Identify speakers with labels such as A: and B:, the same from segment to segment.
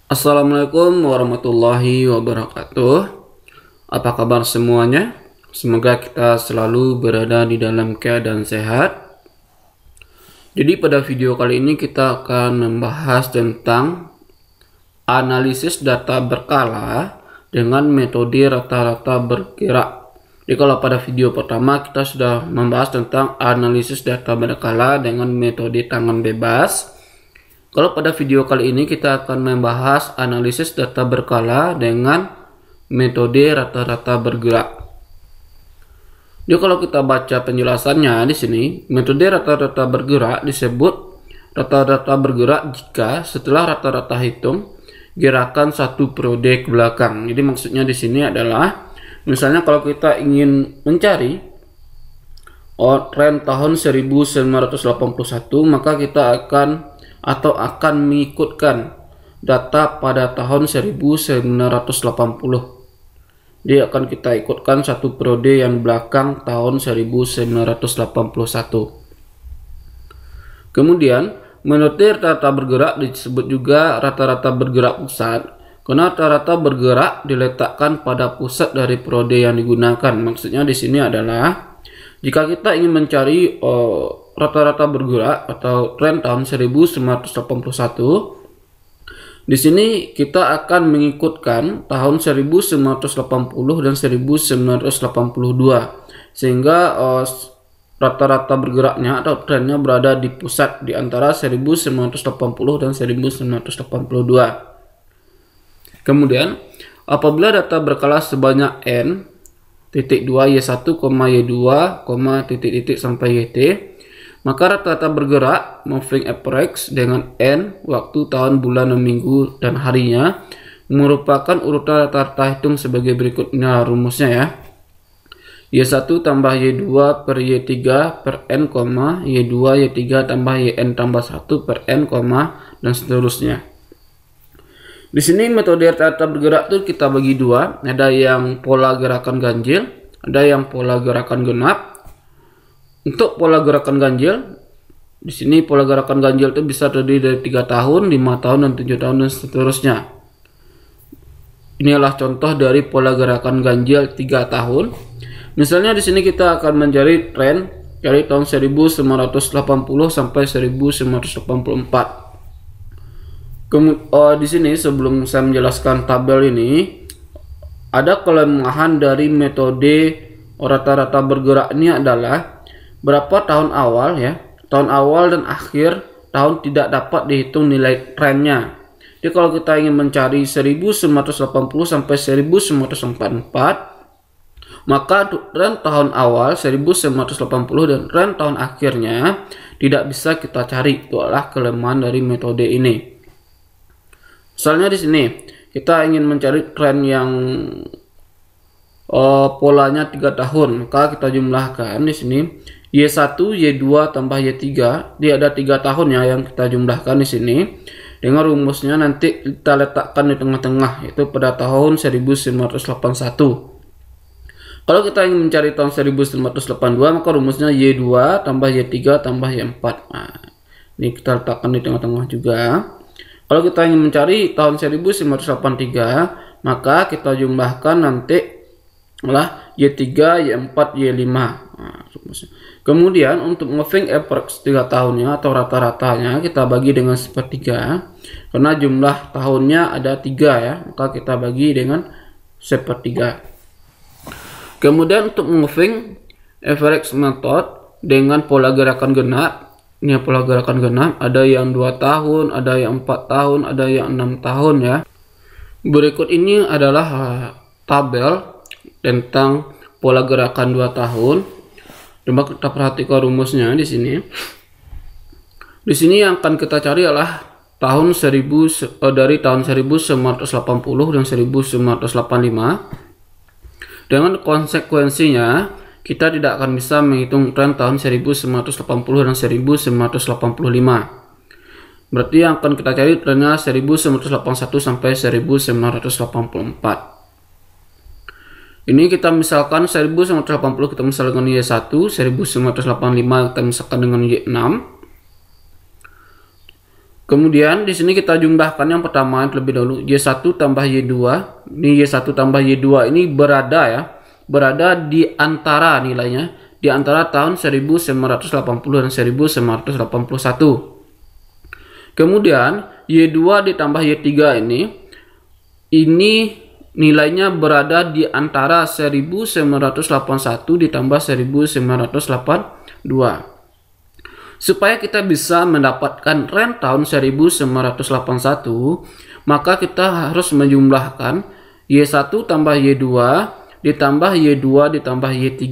A: Assalamualaikum warahmatullahi wabarakatuh. Apa kabar semuanya? Semoga kita selalu berada di dalam keadaan sehat. Jadi pada video kali ini kita akan membahas tentang analisis data berkala dengan metode rata-rata bergerak. Jadi kalau pada video pertama kita sudah membahas tentang analisis data berkala dengan metode tangan bebas. Kalau pada video kali ini kita akan membahas analisis data berkala dengan metode rata-rata bergerak. Jadi kalau kita baca penjelasannya di sini, metode rata-rata bergerak disebut rata-rata bergerak jika setelah rata-rata hitung gerakan satu periode ke belakang. Jadi maksudnya di sini adalah misalnya kalau kita ingin mencari tren tahun 1981, maka kita akan mengikutkan data pada tahun 1980. Dia akan kita ikutkan satu periode yang belakang tahun 1981. Kemudian metode rata-rata bergerak disebut juga rata-rata bergerak pusat karena rata-rata bergerak diletakkan pada pusat dari periode yang digunakan. Maksudnya di sini adalah jika kita ingin mencari rata-rata bergerak atau tren tahun 1981, di sini kita akan mengikutkan tahun 1980 dan 1982 sehingga rata-rata bergeraknya atau trennya berada di pusat di antara 1980 dan 1982. Kemudian apabila data berkala sebanyak n titik 2 y1, y2, titik sampai yt, maka rata-rata bergerak moving average dengan n waktu, tahun, bulan, dan minggu dan harinya merupakan urutan rata-rata hitung sebagai berikutnya. Rumusnya ya, y1 tambah y2 per y3 per n, y2 y3 tambah yn tambah 1 per n, dan seterusnya. Di sini metode rata-rata bergerak itu kita bagi dua, ada yang pola gerakan ganjil, ada yang pola gerakan genap. Untuk pola gerakan ganjil, di sini pola gerakan ganjil itu bisa terdiri dari 3 tahun, 5 tahun, dan 7 tahun, dan seterusnya. Inilah contoh dari pola gerakan ganjil 3 tahun. Misalnya di sini kita akan mencari tren dari tahun 1980 sampai 1984. Di sini sebelum saya menjelaskan tabel ini, ada kelemahan dari metode rata-rata bergerak ini adalah berapa tahun awal ya, tahun awal dan akhir tahun tidak dapat dihitung nilai trennya. Jadi kalau kita ingin mencari 1980 sampai 1944, maka tren tahun awal 1980 dan tren tahun akhirnya tidak bisa kita cari. Itu adalah kelemahan dari metode ini. Misalnya di sini kita ingin mencari tren yang polanya 3 tahun, maka kita jumlahkan di sini y1, y2 tambah y3. Dia ada 3 tahun ya yang kita jumlahkan di sini. Dengan rumusnya nanti kita letakkan di tengah-tengah, yaitu pada tahun 1981. Kalau kita ingin mencari tahun 1982, maka rumusnya y2 tambah y3 tambah y4. Nah, ini kita letakkan di tengah-tengah juga. Kalau kita ingin mencari tahun 1983, maka kita jumlahkan nanti adalah Y3, Y4, Y5. Nah, kemudian untuk moving average 3 tahunnya atau rata-ratanya kita bagi dengan sepertiga. Karena jumlah tahunnya ada 3 ya, maka kita bagi dengan sepertiga. Kemudian untuk moving average method dengan pola gerakan genap. Ini pola gerakan genap, ada yang 2 tahun, ada yang 4 tahun, ada yang 6 tahun ya. Berikut ini adalah tabel tentang pola gerakan 2 tahun. Coba kita perhatikan rumusnya di sini. Di sini yang akan kita cari adalah tahun dari tahun 1980 dan 1985. Dengan konsekuensinya kita tidak akan bisa menghitung tren tahun 1980 dan 1985. Berarti yang akan kita cari trennya 1981 sampai 1984. Ini kita misalkan 1980 kita misalkan dengan Y1, 1985 kita misalkan dengan Y6. Kemudian di sini kita jumlahkan yang pertama terlebih dahulu, Y1 tambah Y2. Ini Y1 tambah Y2 ini berada di antara nilainya, di antara tahun 1980 dan 1981. Kemudian Y2 ditambah Y3 ini nilainya berada di antara 1981 ditambah 1982. Supaya kita bisa mendapatkan range tahun 1981, maka kita harus menjumlahkan Y1 tambah Y2 ditambah Y2 ditambah Y3.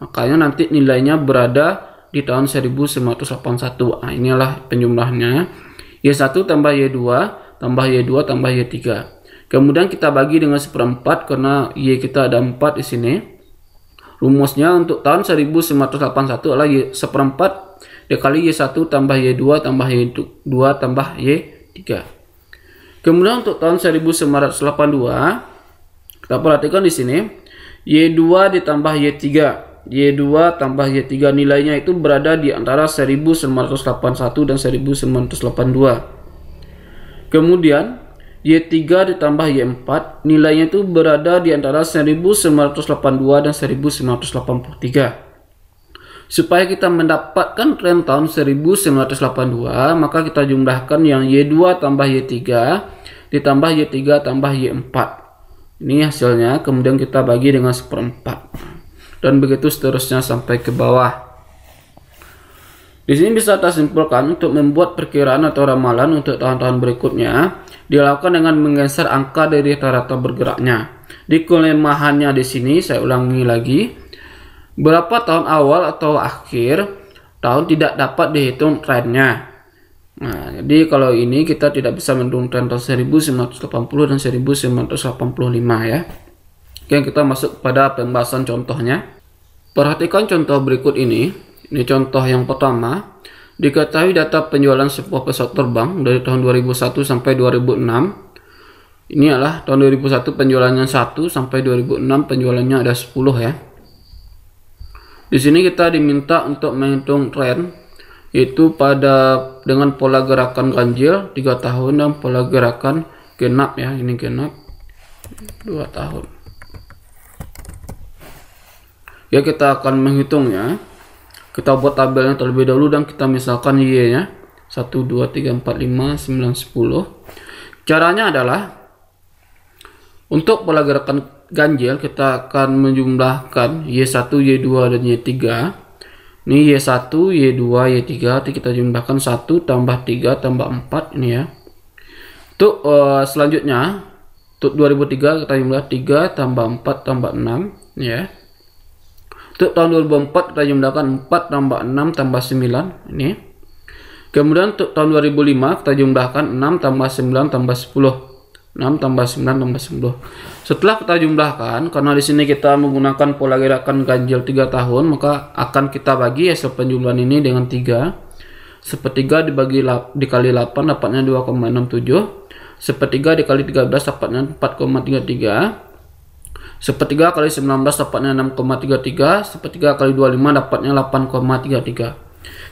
A: Makanya nanti nilainya berada di tahun 1981. Nah, inilah penjumlahnya. Y1 tambah Y2 tambah Y2 tambah Y3. Kemudian kita bagi dengan 1/4 karena Y kita ada 4 di sini. Rumusnya untuk tahun 1981 adalah Y1/4 dikali Y1 tambah Y2 tambah Y2 tambah Y3. Kemudian untuk tahun 1982, kita perhatikan di sini Y2 ditambah Y3. Y2 tambah Y3 nilainya itu berada di antara 1981 dan 1982. Kemudian Y3 ditambah Y4 nilainya itu berada di antara 1982 dan 1983. Supaya kita mendapatkan tren tahun 1982, maka kita jumlahkan yang Y2 tambah Y3 ditambah Y3 tambah Y4. Ini hasilnya, kemudian kita bagi dengan 1/4. Dan begitu seterusnya sampai ke bawah. Di sini bisa kita simpulkan untuk membuat perkiraan atau ramalan untuk tahun-tahun berikutnya dilakukan dengan menggeser angka dari rata-rata bergeraknya. Di kelemahannya di sini saya ulangi lagi. Berapa tahun awal atau akhir tahun tidak dapat dihitung trennya. Nah, jadi kalau ini kita tidak bisa menghitung tren tahun 1980 dan 1985 ya. Oke, kita masuk pada pembahasan contohnya. Perhatikan contoh berikut ini. Ini contoh yang pertama. Diketahui data penjualan sebuah pesawat terbang dari tahun 2001 sampai 2006. Ini adalah tahun 2001 penjualannya 1 sampai 2006 penjualannya ada 10 ya. Di sini kita diminta untuk menghitung tren, yaitu dengan pola gerakan ganjil 3 tahun dan pola gerakan genap ya. Ini genap 2 tahun. Ya, kita akan menghitungnya. Kita buat tabelnya terlebih dahulu dan kita misalkan Y nya 1, 2, 3, 4, 5, 9, 10. Caranya adalah untuk pola gerakan ganjil kita akan menjumlahkan Y1, Y2 dan Y3. Ini Y1, Y2, Y3 kita jumlahkan 1 tambah 3 tambah 4 ini ya. Untuk selanjutnya untuk 2003 kita jumlah 3 tambah 4 tambah 6 ya. Untuk tahun 2004 kita jumlahkan 4 tambah 6 tambah 9 ini. Kemudian untuk tahun 2005 kita jumlahkan 6 tambah 9 tambah 10. 6 tambah 9 tambah 10. Setelah kita jumlahkan, karena di sini kita menggunakan pola gerakan ganjil 3 tahun, maka akan kita bagi hasil penjumlahan ini dengan 3. Sepertiga dikali 8 dapatnya 2,67. Sepertiga dikali 13 dapatnya 4,33. Sepertiga kali 19 dapatnya 6,33. Sepertiga kali 25 dapatnya 8,33.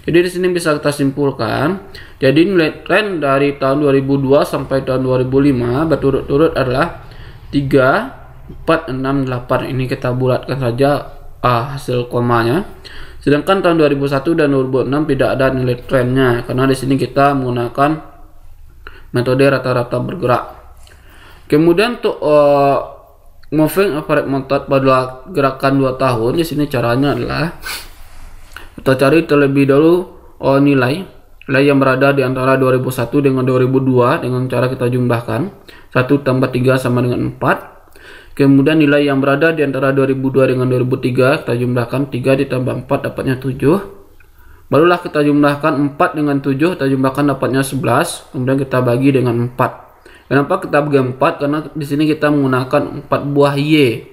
A: Jadi di sini bisa kita simpulkan, jadi nilai tren dari tahun 2002 sampai tahun 2005 berturut-turut adalah 3, 4, 6, 8. Ini kita bulatkan saja hasil komanya. Sedangkan tahun 2001 dan 2006 tidak ada nilai trennya karena di sini kita menggunakan metode rata-rata bergerak. Kemudian untuk moving average method pada gerakan 2 tahun, di sini caranya adalah kita cari terlebih dahulu nilai yang berada di antara 2001 dengan 2002 dengan cara kita jumlahkan 1 tambah 3 sama dengan 4. Kemudian nilai yang berada di antara 2002 dengan 2003 kita jumlahkan 3 ditambah 4 dapatnya 7. Barulah kita jumlahkan 4 dengan 7 kita jumlahkan dapatnya 11. Kemudian kita bagi dengan 4. Kenapa kita bagi 4? Karena di sini kita menggunakan 4 buah Y.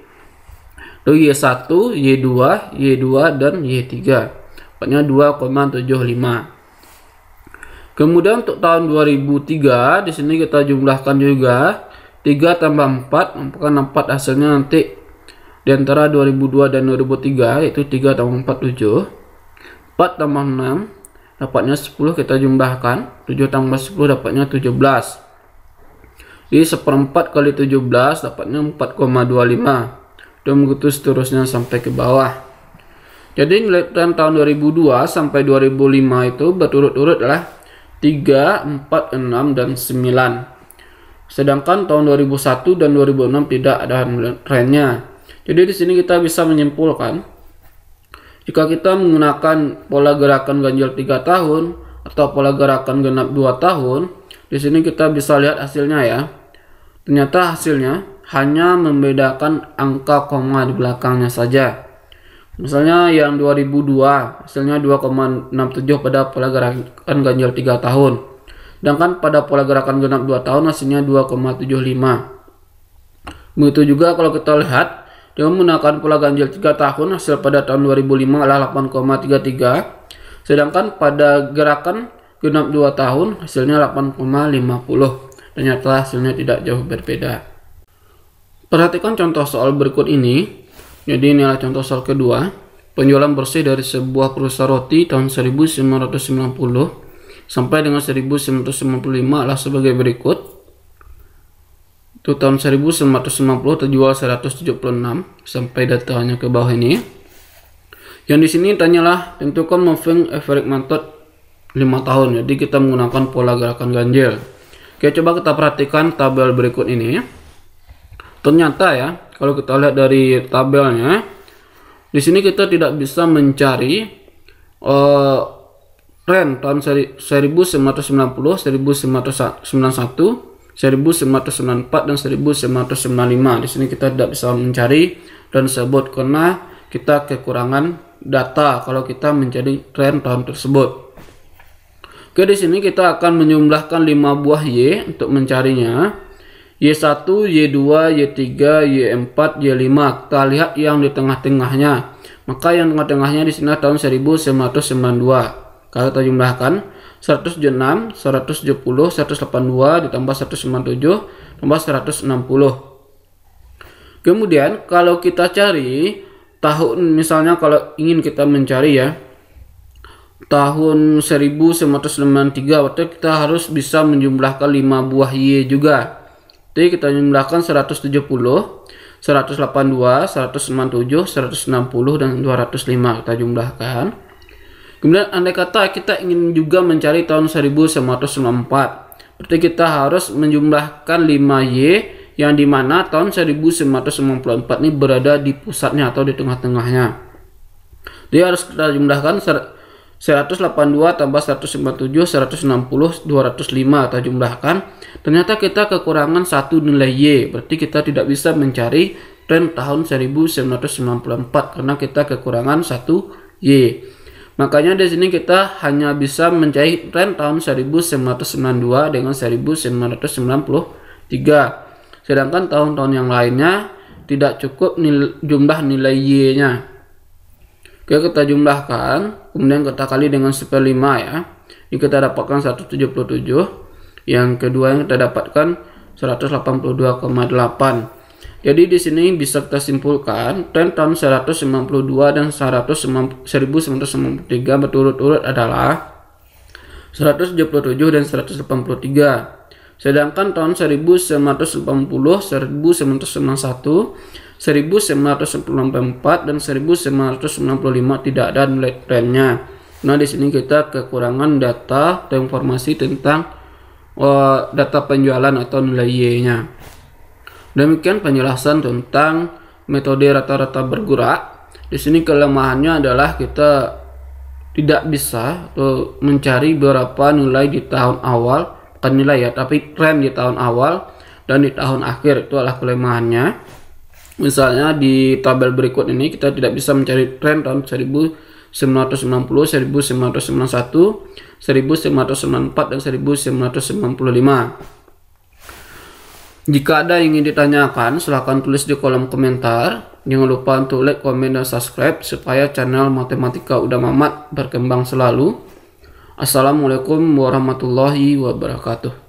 A: Itu Y1, Y2, Y2 dan Y3. Dapatnya 2,75. Kemudian untuk tahun 2003 di sini kita jumlahkan juga 3 tambah 4, maka 4 hasilnya nanti di antara 2002 dan 2003 yaitu 3 tambah 4 7. 4 tambah 6 dapatnya 10, kita jumlahkan 7 tambah 10 dapatnya 17. Jadi 1/4 kali 17 dapatnya 4,25, dan begitu seterusnya sampai ke bawah. Jadi nilai tren tahun 2002 sampai 2005 itu berturut-turut adalah 3, 4, 6, dan 9. Sedangkan tahun 2001 dan 2006 tidak ada trennya. Jadi di sini kita bisa menyimpulkan, jika kita menggunakan pola gerakan ganjil 3 tahun atau pola gerakan genap 2 tahun, di sini kita bisa lihat hasilnya ya. Ternyata hasilnya hanya membedakan angka koma di belakangnya saja. Misalnya yang 2002 hasilnya 2,67 pada pola gerakan ganjil 3 tahun. Sedangkan pada pola gerakan genap 2 tahun hasilnya 2,75. Begitu juga kalau kita lihat dengan menggunakan pola ganjil 3 tahun, hasil pada tahun 2005 adalah 8,33. Sedangkan pada gerakan genap 2 tahun hasilnya 8,50. Ternyata hasilnya tidak jauh berbeda. Perhatikan contoh soal berikut ini. Jadi inilah contoh soal kedua. Penjualan bersih dari sebuah perusahaan roti tahun 1990 sampai dengan 1995 adalah sebagai berikut. Itu tahun 1990 terjual 176 sampai datanya ke bawah ini. Yang di sini tanyalah tentukan moving average method 5 tahun. Jadi kita menggunakan pola gerakan ganjil. Oke, coba kita perhatikan tabel berikut ini. Ternyata ya, kalau kita lihat dari tabelnya, di sini kita tidak bisa mencari tren tahun 1990, 1991, 1994 dan 1995. Di sini kita tidak bisa mencari tren tersebut karena kita kekurangan data kalau kita mencari tren tahun tersebut. Oke, di sini kita akan menjumlahkan 5 buah Y untuk mencarinya. Y1, Y2, Y3, Y4, Y5. Kita lihat yang di tengah-tengahnya. Maka yang tengah-tengahnya di sini tahun 1992. Kalau kita jumlahkan 176, 170, 182 ditambah 197 tambah 160. Kemudian kalau kita cari tahun, misalnya kalau ingin kita mencari ya tahun 1993, berarti kita harus bisa menjumlahkan 5 buah Y juga. Jadi kita jumlahkan 170, 182, 197, 160 dan 205 kita jumlahkan. Kemudian andai kata kita ingin juga mencari tahun 1994, berarti kita harus menjumlahkan 5Y yang dimana tahun 1994 ini berada di pusatnya atau di tengah-tengahnya. Jadi harus kita jumlahkan 182 tambah 197, 160, 205 kita jumlahkan. Ternyata kita kekurangan satu nilai Y, berarti kita tidak bisa mencari tren tahun 1994 karena kita kekurangan satu Y. Makanya di sini kita hanya bisa mencari tren tahun 1992 dengan 1993. Sedangkan tahun-tahun yang lainnya tidak cukup jumlah nilai Y-nya. Oke, kita jumlahkan, kemudian kita kali dengan 1/5 ya. Ini kita dapatkan 177. Yang kedua yang kita dapatkan 182,8. Jadi di sini bisa kita simpulkan tren tahun 1992 dan 1993 berturut-turut adalah 177 dan 183. Sedangkan tahun 1980, 1991, 1994 dan 1995 tidak ada nilai trennya. Nah, di sini kita kekurangan data atau informasi tentang data penjualan atau nilai Y-nya. Demikian penjelasan tentang metode rata-rata bergerak. Di sini kelemahannya adalah kita tidak bisa mencari berapa nilai di tahun awal, bukan nilai ya, tapi tren di tahun awal dan di tahun akhir. Itu adalah kelemahannya. Misalnya di tabel berikut ini kita tidak bisa mencari tren tahun 1990, 1991, 1994 dan 1995. Jika ada yang ingin ditanyakan, silahkan tulis di kolom komentar. Jangan lupa untuk like, komen, dan subscribe supaya channel Matematika Uda Mamat berkembang selalu. Assalamualaikum warahmatullahi wabarakatuh.